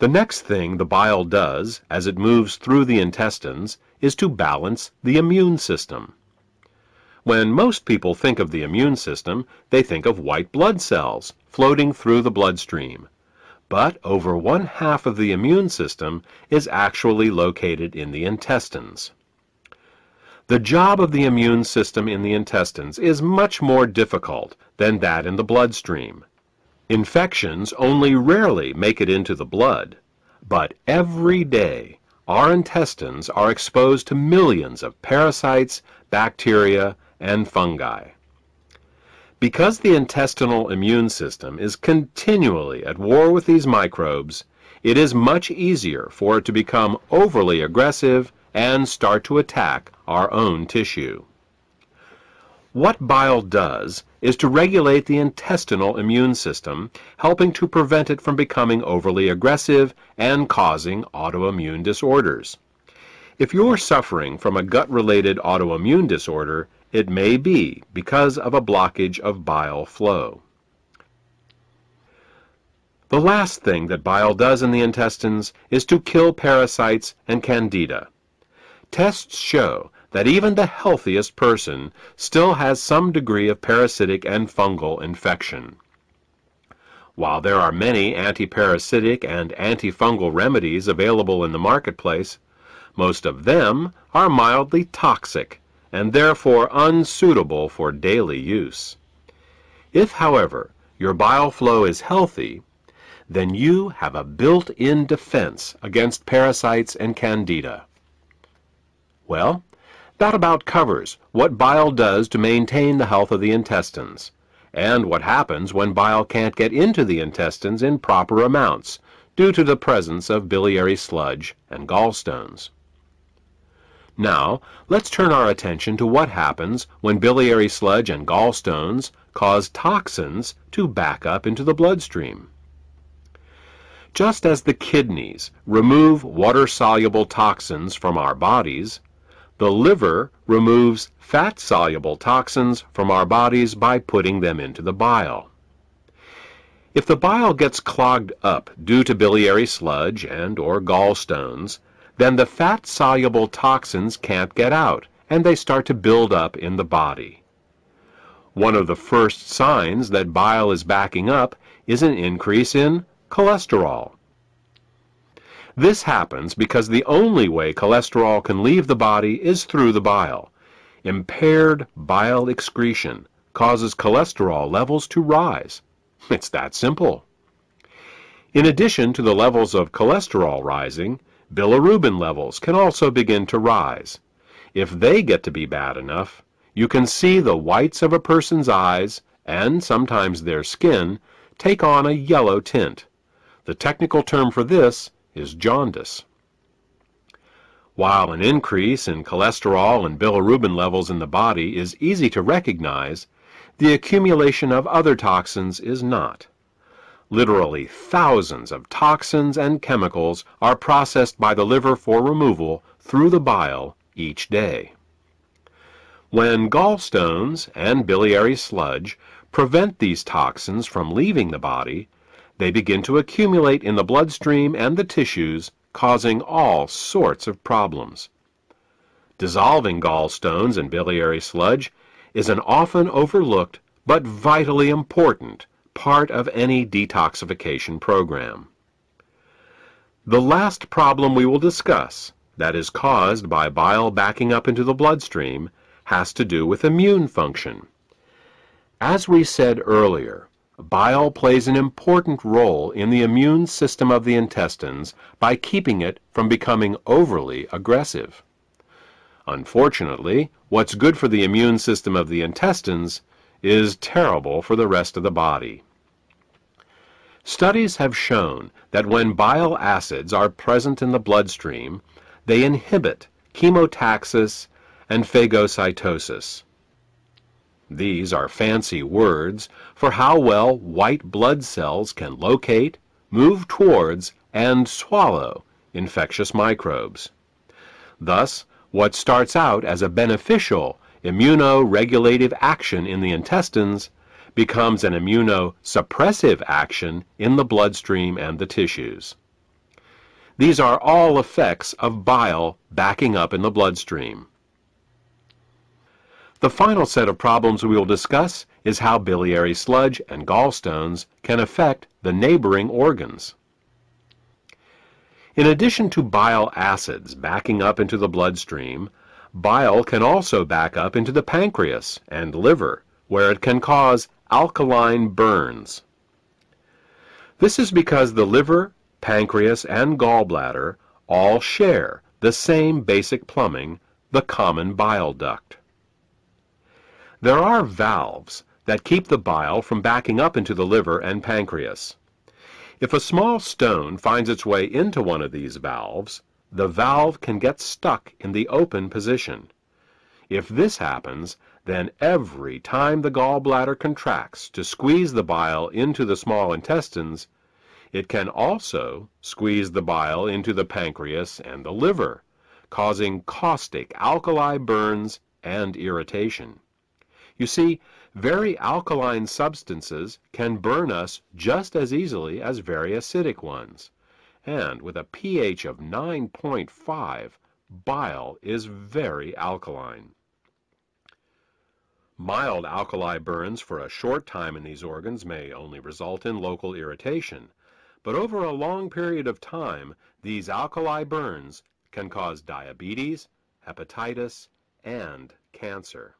The next thing the bile does as it moves through the intestines is to balance the immune system. When most people think of the immune system, they think of white blood cells floating through the bloodstream. But over 1/2 of the immune system is actually located in the intestines. The job of the immune system in the intestines is much more difficult than that in the bloodstream. Infections only rarely make it into the blood, but every day our intestines are exposed to millions of parasites, bacteria, and fungi. Because the intestinal immune system is continually at war with these microbes, it is much easier for it to become overly aggressive and start to attack our own tissue. What bile does is to regulate the intestinal immune system, helping to prevent it from becoming overly aggressive and causing autoimmune disorders. If you're suffering from a gut-related autoimmune disorder, it may be because of a blockage of bile flow. The last thing that bile does in the intestines is to kill parasites and candida. Tests show that even the healthiest person still has some degree of parasitic and fungal infection. While there are many antiparasitic and antifungal remedies available in the marketplace, most of them are mildly toxic and therefore unsuitable for daily use. If, however, your bile flow is healthy, then you have a built-in defense against parasites and candida. Well, that about covers what bile does to maintain the health of the intestines, and what happens when bile can't get into the intestines in proper amounts due to the presence of biliary sludge and gallstones. Now, let's turn our attention to what happens when biliary sludge and gallstones cause toxins to back up into the bloodstream. Just as the kidneys remove water-soluble toxins from our bodies, the liver removes fat-soluble toxins from our bodies by putting them into the bile. If the bile gets clogged up due to biliary sludge and/or gallstones, then the fat-soluble toxins can't get out, and they start to build up in the body. One of the first signs that bile is backing up is an increase in cholesterol. This happens because the only way cholesterol can leave the body is through the bile. Impaired bile excretion causes cholesterol levels to rise. It's that simple. In addition to the levels of cholesterol rising, bilirubin levels can also begin to rise. If they get to be bad enough, you can see the whites of a person's eyes, and sometimes their skin, take on a yellow tint. The technical term for this is jaundice. While an increase in cholesterol and bilirubin levels in the body is easy to recognize, the accumulation of other toxins is not. Literally thousands of toxins and chemicals are processed by the liver for removal through the bile each day. When gallstones and biliary sludge prevent these toxins from leaving the body, they begin to accumulate in the bloodstream and the tissues, causing all sorts of problems. Dissolving gallstones and biliary sludge is an often overlooked but vitally important part of any detoxification program. The last problem we will discuss, that is caused by bile backing up into the bloodstream, has to do with immune function. As we said earlier, bile plays an important role in the immune system of the intestines by keeping it from becoming overly aggressive. Unfortunately, what's good for the immune system of the intestines is terrible for the rest of the body. Studies have shown that when bile acids are present in the bloodstream, they inhibit chemotaxis and phagocytosis. These are fancy words for how well white blood cells can locate, move towards, and swallow infectious microbes. Thus, what starts out as a beneficial immunoregulative action in the intestines becomes an immunosuppressive action in the bloodstream and the tissues. These are all effects of bile backing up in the bloodstream. The final set of problems we will discuss is how biliary sludge and gallstones can affect the neighboring organs. In addition to bile acids backing up into the bloodstream, bile can also back up into the pancreas and liver, where it can cause alkaline burns. This is because the liver, pancreas, and gallbladder all share the same basic plumbing, the common bile duct. There are valves that keep the bile from backing up into the liver and pancreas. If a small stone finds its way into one of these valves, the valve can get stuck in the open position. If this happens, then every time the gallbladder contracts to squeeze the bile into the small intestines, it can also squeeze the bile into the pancreas and the liver, causing caustic alkali burns and irritation. You see, very alkaline substances can burn us just as easily as very acidic ones. And with a pH of 9.5, bile is very alkaline. Mild alkali burns for a short time in these organs may only result in local irritation, but over a long period of time, these alkali burns can cause diabetes, hepatitis, and cancer.